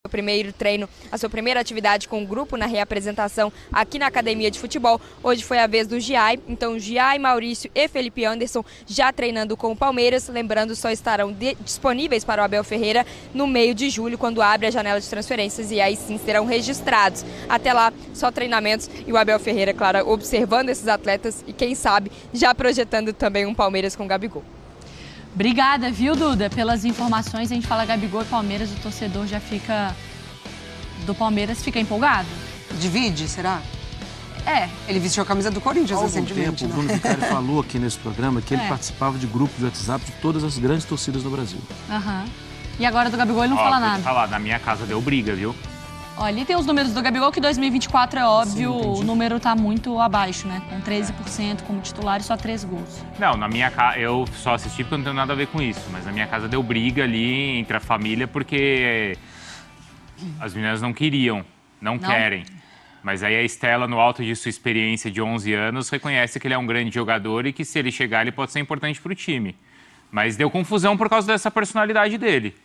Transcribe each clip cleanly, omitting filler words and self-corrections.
primeiro treino, a sua primeira atividade com o grupo na reapresentação aqui na Academia de Futebol. Hoje foi a vez do Giai, então Giai, Maurício e Felipe Anderson já treinando com o Palmeiras. Lembrando, só estarão disponíveis para o Abel Ferreira no meio de julho, quando abre a janela de transferências, e aí sim serão registrados. Até lá, só treinamentos e o Abel Ferreira, claro, observando esses atletas e quem sabe já projetando também um Palmeiras com Gabigol. Obrigada, viu, Duda, pelas informações. A gente fala Gabigol e Palmeiras, o torcedor já fica... do Palmeiras fica empolgado. Divide, será? É. Ele vestiu a camisa do Corinthians recentemente, né? O Bruno Vicari falou aqui nesse programa que ele participava de grupos de WhatsApp de todas as grandes torcidas do Brasil. E agora do Gabigol ele não fala nada. Falar, na minha casa deu briga, viu? Olha, ali tem os números do Gabigol, que 2024 é óbvio, o número tá muito abaixo, né? Com 13% como titular e só 3 gols. Não, na minha casa, eu só assisti porque eu não tenho nada a ver com isso, mas na minha casa deu briga ali entre a família porque as meninas não queriam, não querem. Mas aí a Estela, no alto de sua experiência de 11 anos, reconhece que ele é um grande jogador e que se ele chegar, ele pode ser importante para o time. Mas deu confusão por causa dessa personalidade dele.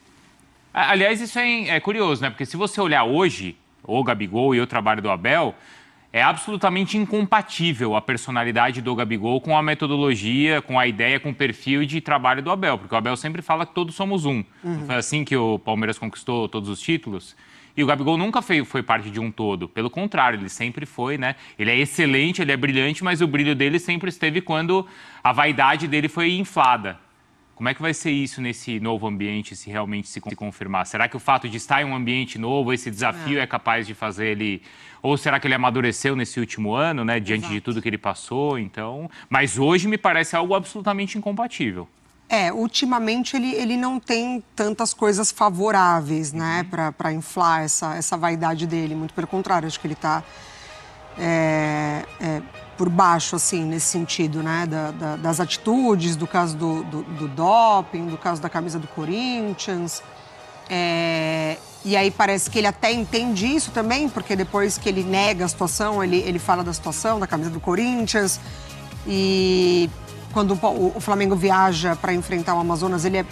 Aliás, isso é curioso, né? Porque se você olhar hoje, o Gabigol e o trabalho do Abel, é absolutamente incompatível a personalidade do Gabigol com a metodologia, com a ideia, com o perfil de trabalho do Abel. Porque o Abel sempre fala que todos somos um. Não foi assim que o Palmeiras conquistou todos os títulos? E o Gabigol nunca foi parte de um todo. Pelo contrário, ele sempre foi, né? Ele é excelente, ele é brilhante, mas o brilho dele sempre esteve quando a vaidade dele foi inflada. Como é que vai ser isso nesse novo ambiente, se realmente se confirmar? Será que o fato de estar em um ambiente novo, esse desafio é capaz de fazer ele... Ou será que ele amadureceu nesse último ano, né? Diante de tudo que ele passou, então... Mas hoje me parece algo absolutamente incompatível. Ultimamente ele não tem tantas coisas favoráveis, né? Para inflar essa vaidade dele. Muito pelo contrário, acho que ele está... por baixo, assim, nesse sentido, né? Das atitudes, do caso do doping, do caso da camisa do Corinthians. E aí parece que ele até entende isso também, porque depois que ele nega a situação, ele fala da situação, da camisa do Corinthians. E quando o Flamengo viaja para enfrentar o Amazonas, ele é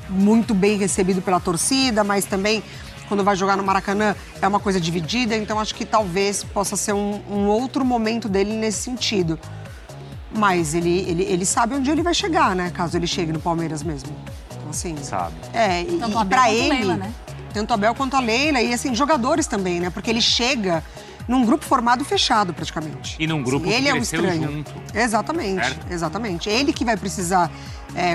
muito bem recebido pela torcida, mas também... quando vai jogar no Maracanã, é uma coisa dividida, então acho que talvez possa ser um outro momento dele nesse sentido. Mas ele sabe onde ele vai chegar, né? Caso ele chegue no Palmeiras mesmo. Então, assim... Sabe. E pra ele... Leila, né? Tanto a Abel quanto a Leila, e assim, jogadores também, né? Porque ele chega num grupo formado e fechado, praticamente. E num grupo que ele cresceu junto. Exatamente, certo? Exatamente. Ele que vai precisar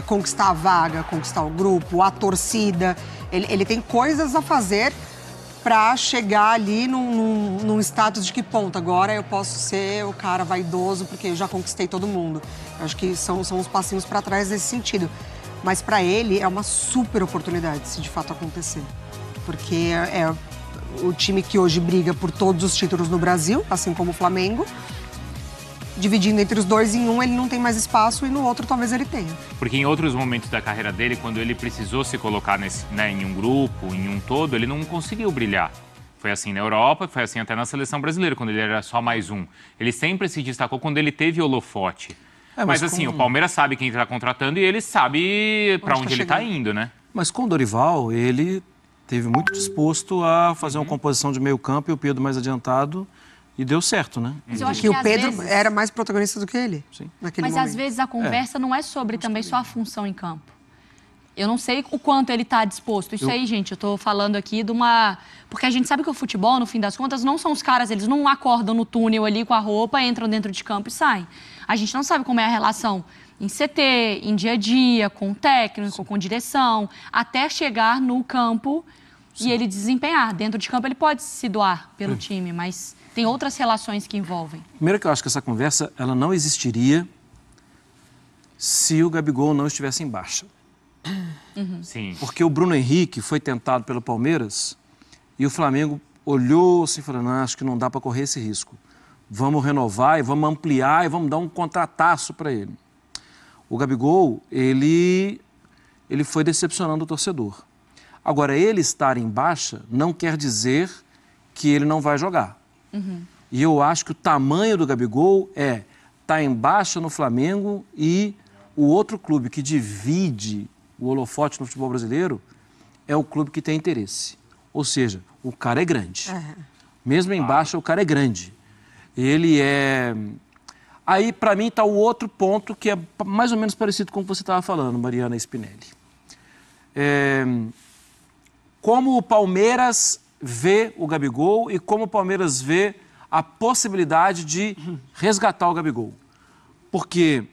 conquistar a vaga, conquistar o grupo, a torcida. Ele tem coisas a fazer para chegar ali num status de que ponto, agora eu posso ser o cara vaidoso porque eu já conquistei todo mundo. Eu acho que são uns passinhos para trás nesse sentido. Mas para ele é uma super oportunidade se de fato acontecer. Porque é o time que hoje briga por todos os títulos no Brasil, assim como o Flamengo. Dividindo entre os dois, em um ele não tem mais espaço e no outro talvez ele tenha. Porque em outros momentos da carreira dele, quando ele precisou se colocar em um grupo, em um todo, ele não conseguiu brilhar. Foi assim na Europa, foi assim até na seleção brasileira, quando ele era só mais um. Ele sempre se destacou quando ele teve holofote. Mas assim, o Palmeiras sabe quem está contratando e ele sabe para onde ele está indo, né? Mas com o Dorival, ele teve muito disposto a fazer uma composição de meio campo e o Pedro mais adiantado. E deu certo, né? Mas eu acho que o Pedro era mais protagonista do que ele. Sim. Naquele momento. Às vezes a conversa não é sobre também só a função em campo. Eu não sei o quanto ele está disposto. Isso aí, gente, eu estou falando aqui de uma... Porque a gente sabe que o futebol, no fim das contas, não são os caras, eles não acordam no túnel ali com a roupa, entram dentro de campo e saem. A gente não sabe como é a relação em CT, em dia a dia, com o técnico, com direção, até chegar no campo e ele desempenhar. Dentro de campo ele pode se doar pelo time, mas tem outras relações que envolvem. Primeiro que eu acho que essa conversa ela não existiria se o Gabigol não estivesse em baixa. Sim. Porque o Bruno Henrique foi tentado pelo Palmeiras e o Flamengo olhou assim e falou, não, acho que não dá para correr esse risco. Vamos renovar e vamos ampliar e vamos dar um contrataço para ele. O Gabigol, ele foi decepcionando o torcedor. Agora, ele estar em baixa não quer dizer que ele não vai jogar. E eu acho que o tamanho do Gabigol tá em baixa no Flamengo e o outro clube que divide o holofote no futebol brasileiro é o clube que tem interesse. Ou seja, o cara é grande. Mesmo em baixa, o cara é grande. Ele é... Aí, para mim, está o outro ponto que é mais ou menos parecido com o que você estava falando, Mariana Spinelli. Como o Palmeiras vê o Gabigol e como o Palmeiras vê a possibilidade de resgatar o Gabigol. Porque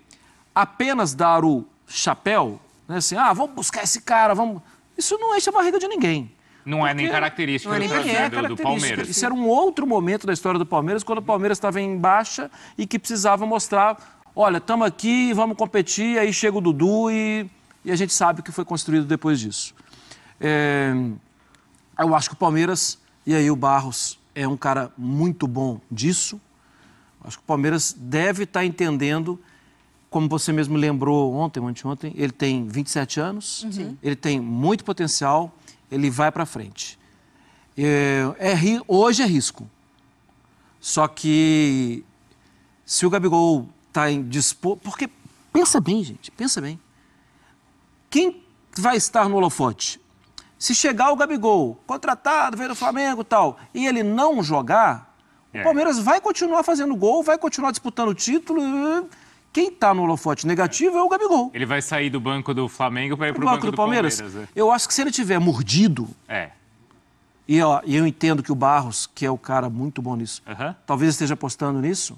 apenas dar o chapéu, né, assim, vamos buscar esse cara, vamos... Isso não enche a barriga de ninguém. Não é nem característica do Palmeiras. Isso era um outro momento da história do Palmeiras, quando o Palmeiras estava em baixa e que precisava mostrar, olha, estamos aqui, vamos competir, aí chega o Dudu e a gente sabe o que foi construído depois disso. Eu acho que o Palmeiras, e aí o Barros é um cara muito bom disso, acho que o Palmeiras deve estar entendendo, como você mesmo lembrou ontem ou anteontem, ele tem 27 anos, ele tem muito potencial, ele vai para frente. Hoje é risco. Só que se o Gabigol está em disposto... Porque, pensa bem, gente, pensa bem. Quem vai estar no holofote? Se chegar o Gabigol, contratado, veio do Flamengo e tal, e ele não jogar, o Palmeiras vai continuar fazendo gol, vai continuar disputando o título. Quem está no holofote negativo é o Gabigol. Ele vai sair do banco do Flamengo para ir para o banco do Palmeiras. Eu acho que se ele tiver mordido... E eu entendo que o Barros, que é o cara muito bom nisso, talvez esteja apostando nisso,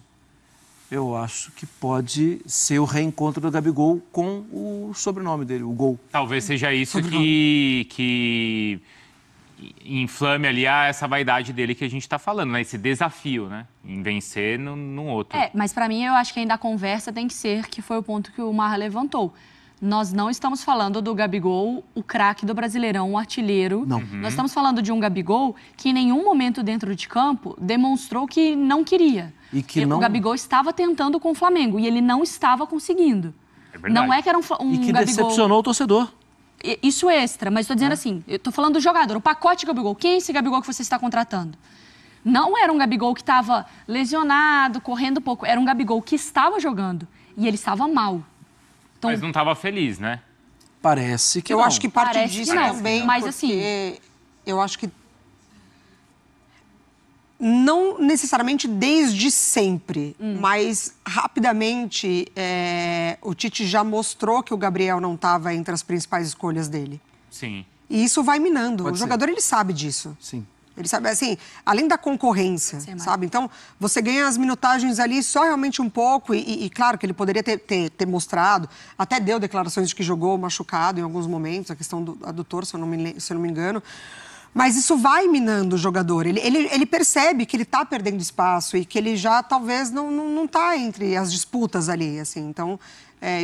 eu acho que pode ser o reencontro do Gabigol com o sobrenome dele, o Gol. Talvez seja isso que inflame ali essa vaidade dele que a gente está falando, né? Esse desafio, né? Em vencer num outro. Mas para mim eu acho que ainda a conversa tem que ser, que foi o ponto que o Marra levantou. Nós não estamos falando do Gabigol, o craque do Brasileirão, o artilheiro. Não. Nós estamos falando de um Gabigol que em nenhum momento dentro de campo demonstrou que não queria. E que não... O Gabigol estava tentando com o Flamengo e ele não estava conseguindo. É verdade. Não é que era um E que Gabigol... decepcionou o torcedor. Isso é extra, mas estou dizendo assim, eu estou falando do jogador, o pacote Gabigol. Quem é esse Gabigol que você está contratando? Não era um Gabigol que estava lesionado, correndo pouco. Era um Gabigol que estava jogando e ele estava mal. Então, mas não estava feliz, né? Parece que eu não. acho que parte Parece disso que não, também, mas porque assim... eu acho que não necessariamente desde sempre, mas rapidamente o Tite já mostrou que o Gabriel não estava entre as principais escolhas dele. Sim. E isso vai minando. Pode o ser. jogador, ele sabe disso. Sim. Ele sabe, assim, além da concorrência, sabe? Então, você ganha as minutagens ali só realmente um pouco e claro que ele poderia ter mostrado, até deu declarações de que jogou machucado em alguns momentos, a questão do adutor, se eu não me engano. Mas isso vai minando o jogador. Ele percebe que ele está perdendo espaço e que ele já talvez não está entre as disputas ali, assim. Então,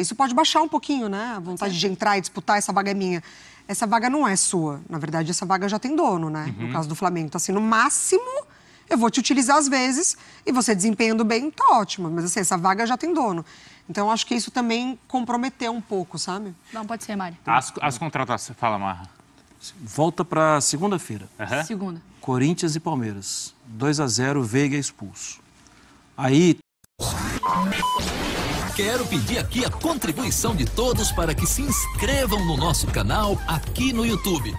isso pode baixar um pouquinho, né? A vontade de entrar e disputar, essa vaga é minha. Essa vaga não é sua. Na verdade, essa vaga já tem dono, né? No caso do Flamengo. Então, assim, no máximo, eu vou te utilizar às vezes e você desempenhando bem, tá ótimo. Mas, assim, essa vaga já tem dono. Então, eu acho que isso também comprometeu um pouco, sabe? Não, pode ser, Mari. As contratações... Fala, Marra. Volta para segunda-feira. Segunda. Corinthians e Palmeiras. 2-0, Veiga expulso. Aí... Quero pedir aqui a contribuição de todos para que se inscrevam no nosso canal aqui no YouTube.